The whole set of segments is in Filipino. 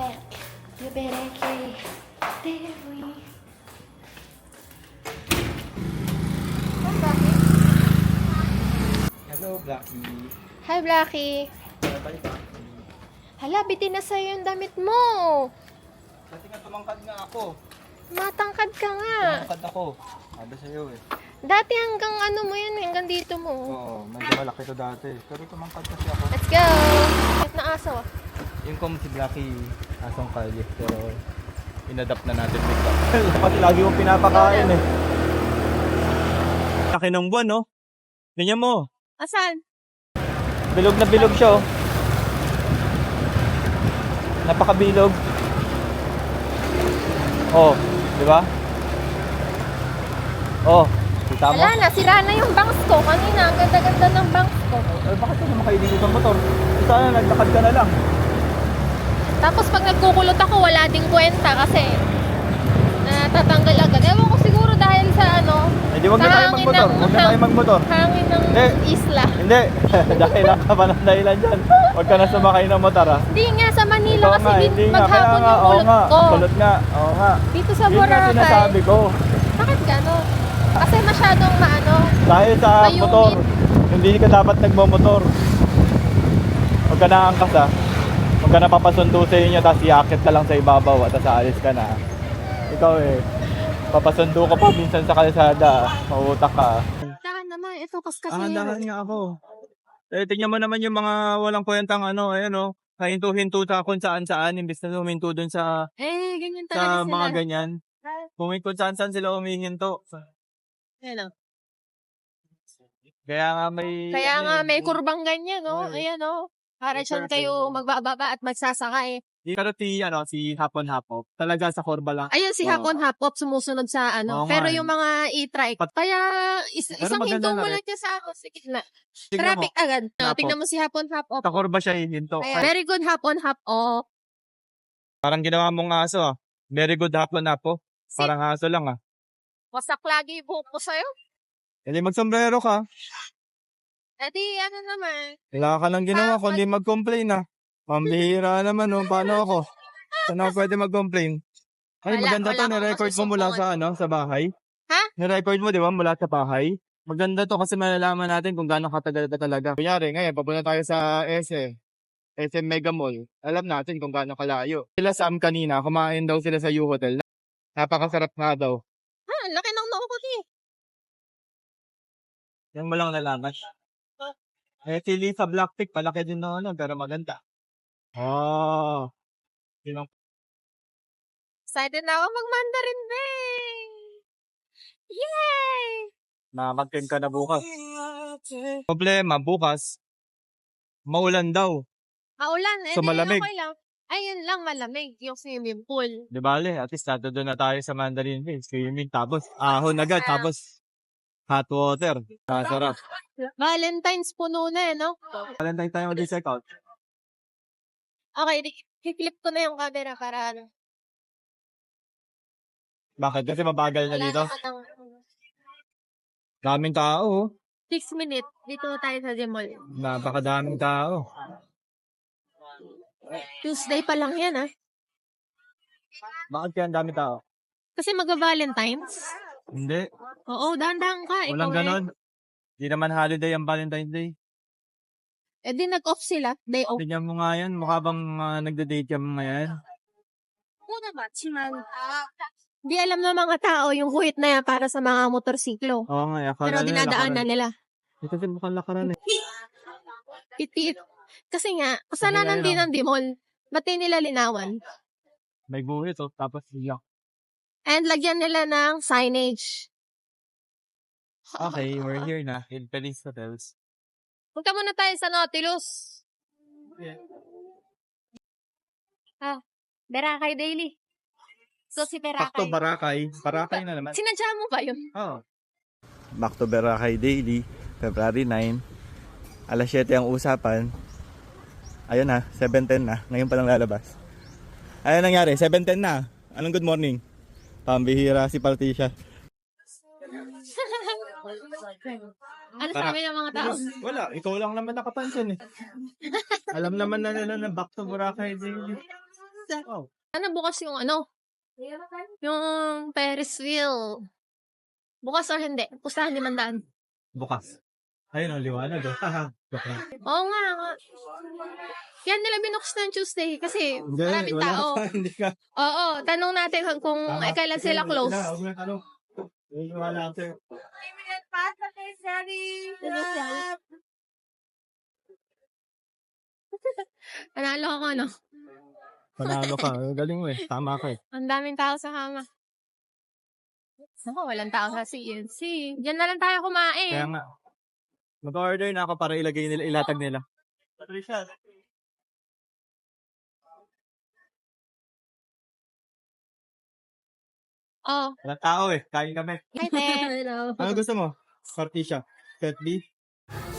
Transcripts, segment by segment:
back. You better carry me. Hello, Blackie. Hi, Blackie. Bye, Blackie. Hala, bitin na sa'yo yung damit mo. Dati nga tumangkad nga ako. Matangkad ka nga. Tumangkad ako. Sabi sa'yo eh. Dati hanggang ano mo yan, hanggang dito mo. Oo, medyo malaki to dati. Pero tumangkad kasi ako. Let's go. Cute na aso. Yung kung si Blackie, asong kalye. Pero inadapt na natin dito. Kasi lagi mong pinapakain eh. Laki ng buwan, no? Ganyan mo. Asan? Bilog na bilog siya, oh. Napakabilog. Oh, di ba? Oh, kita mo? Wala na, sira na yung bangs ko. Kanina, ang ganda-ganda ng bangs ko. Eh, bakit ka naman kailinig ng motor? Sana naglakad ka na lang. Tapos pag nagkukulot ako, wala ding kwenta kasi natatanggal agad. Ewan ko siguro dahil sa ano, Eh, di wag na tayo hangin magmotor. Wag na tayo magmotor. hangin ng Hindi. isla. Hindi. Dahilan ka pa ng dahilan dyan. Huwag ka na sumakay ng motor, ha? Hindi nga, sa Manila Ikaw kasi nga, hindi nga. Kaya maghapon nga, yung oo kulot nga. ko. Kulot nga. Oo nga. Dito sa Yun nga Boracay. sinasabi ko. Bakit gano'n? Kasi masyadong maano. Dahil sa Mayungit. motor, hindi ka dapat nagmamotor. Huwag ka na angkas, ha? Huwag ka na papasundo sa inyo, tapos iakit ka lang sa ibabaw, at tapos aalis ka na. Ikaw eh, papasundo ka pa minsan sa kalsada, mauutak ka. Saan naman, ito kasi. Dahan nga ako. Eh, tingnan mo naman yung mga walang kwentang ano, ayan o. Kahinto-hinto sa kung saan-saan, imbis na huminto dun sa Ganyan talaga sa sila. mga ganyan. Kung saan-saan sila humihinto. Ayan, oh. Kaya nga may... Kaya ano nga eh, may kurbang ganyan, no? Okay. Ayan, no? Para May dyan curve, kayo oh. magbababa at magsasakay. Pero si Hapon Hapop, talaga sa kurba lang. Ayun, si Oo. Hapon Hapop sumusunod sa ano. Oo Pero nga, yung mga e-trike, kaya isang maganda hinto na mo rin. lang dyan sa ako, sa gitna. Tignan mo, Traffic agad. Hapop. Tingnan mo si Hapon Hapop. sa kurba siya hihinto. Ayan. Very good Hapon Hapop. Parang ginawa mong aso ah. Very good Hapon Hapop. Parang aso lang ah. Wasak lagi yung buhok ko sa'yo. Hindi magsombrero ka. Eh di, ano naman. Wala ka lang ginawa kundi mag-complain ah. Pambihira naman oh. Paano ako? Saan ako pwede mag-complain? Ay, maganda to. Wala akong Nirecord mo mula sa sa bahay. Ha? Nirecord mo, di ba? Mula sa bahay. Maganda to kasi malalaman natin kung gaano katagal ka talaga. Kunyari, ngayon, papunta tayo sa SM Mega Mall. Alam natin kung gaano kalayo. Sila Sam kanina, kumain daw sila sa U-Hotel. Napakasarap nga daw. Ha, laki ng noo ko di. Yan mo lang nalaman. Eh, si Lisa Blackpink, palaki din na pero maganda. Oh. Yun ang Excited na ako mag-Mandarin, be. Yay! mag-team ka na bukas. Problema, bukas, maulan daw. Maulan, So, malamig. Okay lang. Ayun lang, malamig yung swimming pool. Di bale, at least doon na tayo sa Mandarin Bay. Swimming, tapos ahon agad, tapos hot water. Masarap. Valentine's puno na, no? Valentine tayo mag-check out. Okay, i-flip ko na yung camera para ano. Bakit? Kasi mabagal na Wala dito. na katang Daming tao. 6 minutes. Dito tayo sa Demol. Napakadaming tao. Tuesday pa lang yan, ha? Bakit kaya ang daming tao? Kasi mag-Valentine's. Hindi. Oo, dahan-dahan ka. Walang Ikaw ganon. Hindi naman holiday ang Valentine's Day. Eh di nag-off sila. Day off. Tignan mo nga yan. Mukha bang nagda-date ka ngayon? Di alam ng mga tao yung guhit na yan para sa mga motorsiklo. Oo nga. Pero dinadaanan nila. Ito din mukhang lakaran eh. Pitit. Kasi nga, kasalanan din ng Demol. Ba't di nila linawan? May buhit oh. Tapos iyak. And lagyan nila ng signage. Okay, we're here na. In Feliz Hotels. Punta muna tayo sa Nautilus. Boracay Daily. So si Back to Boracay. Barakay. Barakay na naman. Sinadya mo ba yun? Oh. Back to Barakay Daily. February 9. Alas 7 ang usapan. Ayun na, 7:10 na. Ngayon pa lang lalabas. Ayun nangyari, 7:10 na. Anong good morning? Pambihira si Paltisha. Ano sabi ng mga tao? Wala, ikaw lang naman nakapansin eh. Alam naman na nila na back to Boracay Daily. Sana bukas yung ano? Yung Ferris wheel. Bukas or hindi? Pustahan 500. Bukas. Ayun, ang liwanag. Oo nga. Yan nila binuksan ng Tuesday kasi maraming tao. Hindi ka. Oo, tanong natin kung kailan sila close. Huwag mo tanong. Wala ako. Panalo ako, no? Panalo ka. Galing mo eh. Tama ka eh. Ang daming tao sa kama. Ako, walang tao sa CNC. Diyan na lang tayo kumain. Kaya nga. Mag-order na ako para ilagay nila, ilatag nila. Patricia. Oh. Walang tao eh. Kain kami. Hi, Te. Hello. Ano gusto mo? Patricia. Set B?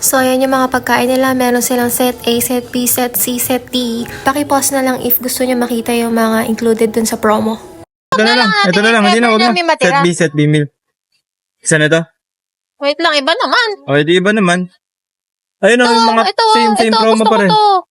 So, ayan yung mga pagkain nila. Meron silang set A, set B, set C, set D. Paki-pause na lang if gusto nyo makita yung mga included dun sa promo. Ito na lang. Ito na lang. Hindi na. Huwag na. May matira. Set B meal. Isa na to? Wait lang, iba naman. O, di iba naman. Ayun o, yung mga same promo gusto pa rin. ko to.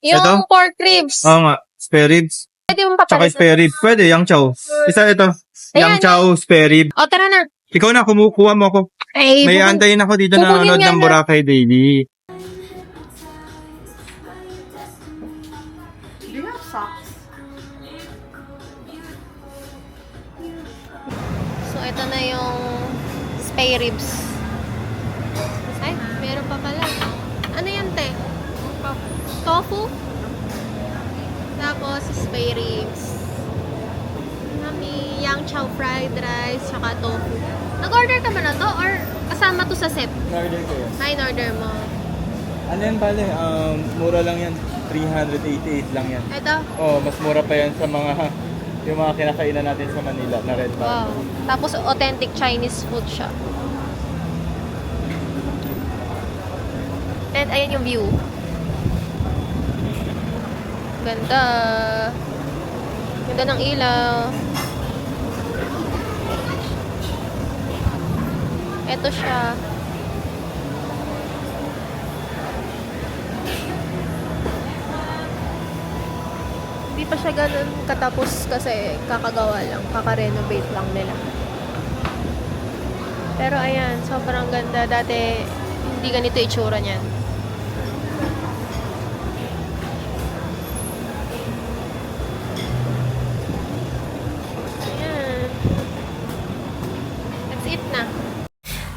Yung Ito? pork ribs. Oo nga. Spare ribs. Pwede mo Tsaka papalit. spare rib. Pwede, yang chow. Isa ito. Yang Ayan, chow, spare rib. O, tara na. Ikaw na, kumukuha mo ako. Ay, May antayin ako dito na Kukunin nanonood nga ng na. Boracay Daily. So, ito na yung spare ribs. Ay, meron pa pala. Ano yan, te? Tofu? Tapos, spare ribs. May yang chow fried rice, tsaka tofu. Nag-order ka ba na to? Or kasama to sa set? Order ko yan. Ay, in-order mo. Ano yan bale? Mura lang yan. 388 lang yan. Ito? Oh, mas mura pa yan sa mga yung mga kinakainan natin sa Manila na red band. Wow. Tapos, authentic Chinese food siya. And, ayan yung view. Ganda. Ganda ng ilaw. Ito siya. Hindi pa siya ganun katapos kasi kakagawa lang, kaka-renovate lang nila. Pero ayan, sobrang ganda. Dati, hindi ganito itsura niyan. Ayan. That's it na.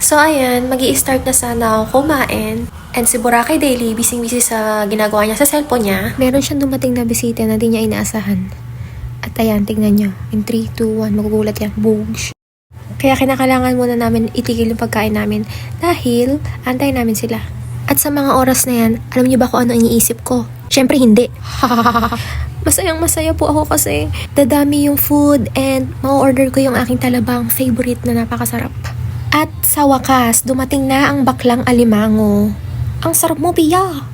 So, ayan, magi-start na sana ako kumain. And si Boracay Daily, busy-busy sa ginagawa niya sa cellphone niya. Meron siyang dumating na bisita na di niya inaasahan. At ayan, tignan niyo. In 3, 2, 1, magugulat yan. Boogs. Kaya kinakailangan muna namin itigil yung pagkain namin dahil antay namin sila. At sa mga oras na yan, alam niyo ba kung ano iniisip ko? Siyempre hindi. Masayang masaya po ako kasi dadami yung food and ma-order ko yung aking talabang favorite na napakasarap. At sa wakas, dumating na ang baklang alimango. Ang sarap mo, Pia!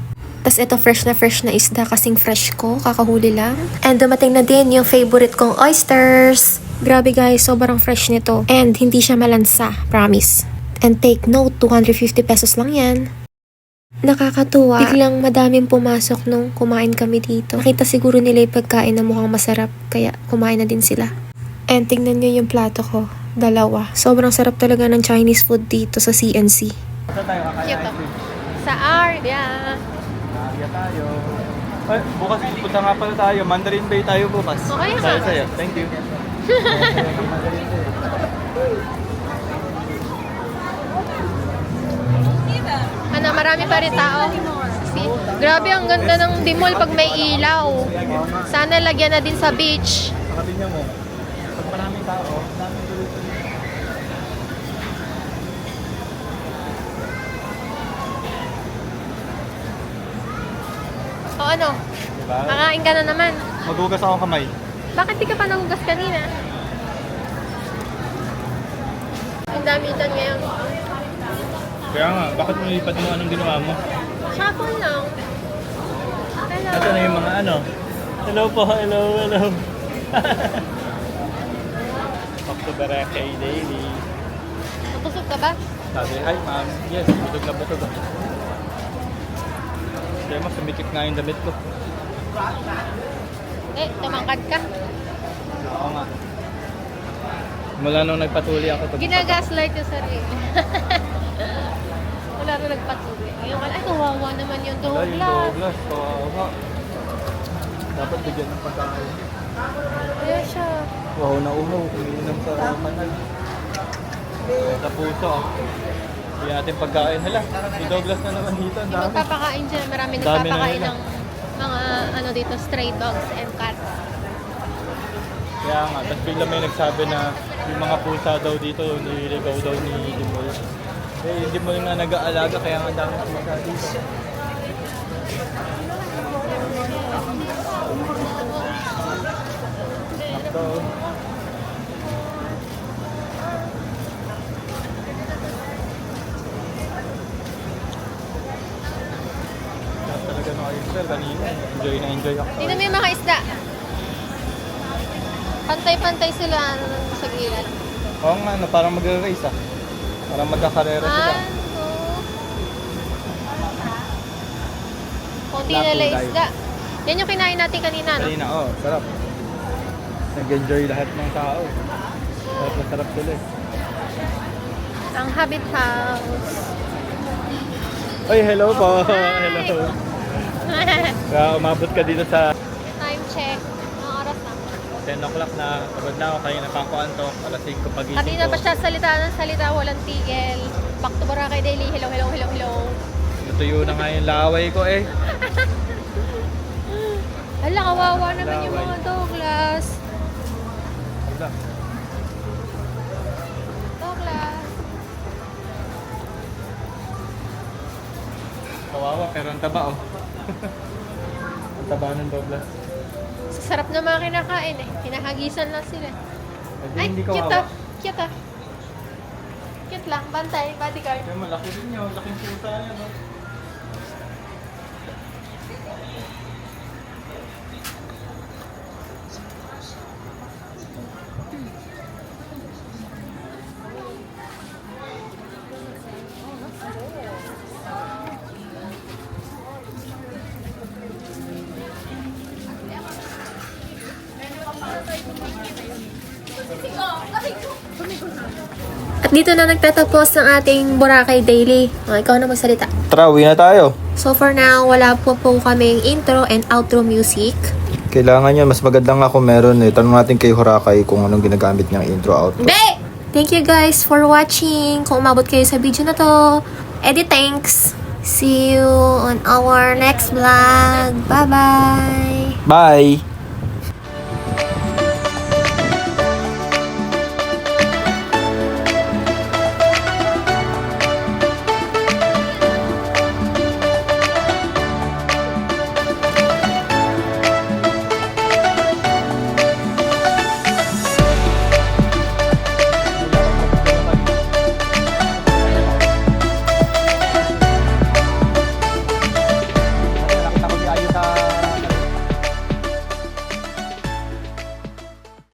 Tas ito fresh na isda kasing fresh ko, kakahuli lang. And dumating na din yung favorite kong oysters. Grabe guys, sobrang fresh nito. And hindi siya malansa, promise. And take note, 250 pesos lang yan. Nakakatuwa. Biglang madaming pumasok nung kumain kami dito. Nakita siguro nila yung pagkain na mukhang masarap, kaya kumain na din sila. And tingnan nyo yung plato ko. 2. Sobrang sarap talaga ng Chinese food dito sa CNC. Ito tayo kakain Cute, ice oh. cream. Sa Ardia. Nakakaya tayo. Ay, bukas pupunta nga pala tayo. Mandarin Bay tayo bukas. Okay nga. Tayo sa'yo. Thank you. Ano, marami pa rin tao. See? Grabe, ang ganda ng dimol pag may ilaw. Sana lagyan na din sa beach. Nakatingnan mo. Pag maraming tao, daming tuloy-tuloy. O ano, Diba? kakain ka na naman. Maghugas ako kamay. Bakit di ka pa nahugas kanina? Ang dami dyan ngayon. Kaya nga, bakit mo ipad mo anong ginawa mo? Shuffle lang. Hello. Ito na yung mga ano. Hello po, hello. Back to Boracay Daily. Napusog ka ba? Sabi, hi ma'am. Yes, butog na butog. Kaya mo, sumikip nga yung damit ko. Tumangkad ka. Oo nga. Mula nung nagpatuloy ako. Ginagaslight yung sarili. Wala rin nagpatuloy. Ngayon ka, ay, kawawa naman yung Douglas. Douglas, kawawa. Dapat bigyan ng pagkain. Kaya siya. Wow, nauhaw. Umiinom sa kanal. Sa puso. Hindi natin pagkain. Hala, si Douglas na naman dito. Ang Yung dami. magpapakain dyan, marami Dami na nagpapakain nila. ng mga ano dito, stray dogs and cats. Kaya nga, tapos bigla may nagsabi na yung mga pusa daw dito, nililigaw daw ni Dimol. Eh, yung Dimol nga nag-aalaga, kaya nga ang dami pusa dito. Nakto. Kaya talaga nakayos sir, kanina. Enjoy na enjoy ako. Tingnan mo yung mga isda. Pantay-pantay sila ano, sa gilid. Oo nga, no, parang mag-race ah. Parang magkakarera sila. Konti na lang Lapu, isda. Yan yung kinain natin kanina, no? Kanina, oh, sarap. Nag-enjoy lahat ng tao. Sarap na sarap tuloy. Ang Habit House. Oy, hello po. Hi. Hello. Kaya umabot ka dito sa Time check. Ang oras na. 10 o'clock na. Pagod na ako. Kanina pa ako antok. Alas 5 pagising Kanina ko. pa siya salita ng salita, walang tigil. Back to Boracay Daily. Hello, hello, hello, hello. Natuyo na nga yung laway ko eh. Hala, kawawa naman yung Laway. mga Douglas. Wala. Douglas. Kawawa pero ang taba oh. Ang taba ng Douglas. Sarap na mga kinakain eh. Hinahagisan lang sila. Hindi, Ay, hindi cute kawawa. ah. Cute ah. Cute lang. Bantay, bodyguard. Kaya malaki din yun. Laking pusa niya no. At dito na nagtatapos ng ating Boracay Daily. Ikaw na magsalita. Tara, uwi na tayo. So for now, wala po kaming intro and outro music. Kailangan yan. Mas maganda nga kung meron eh. Tanong natin kay Hurakay kung anong ginagamit niyang intro outro. Be! Thank you guys for watching. Kung umabot kayo sa video na to, Eddie thanks. See you on our next vlog. Bye-bye! Bye!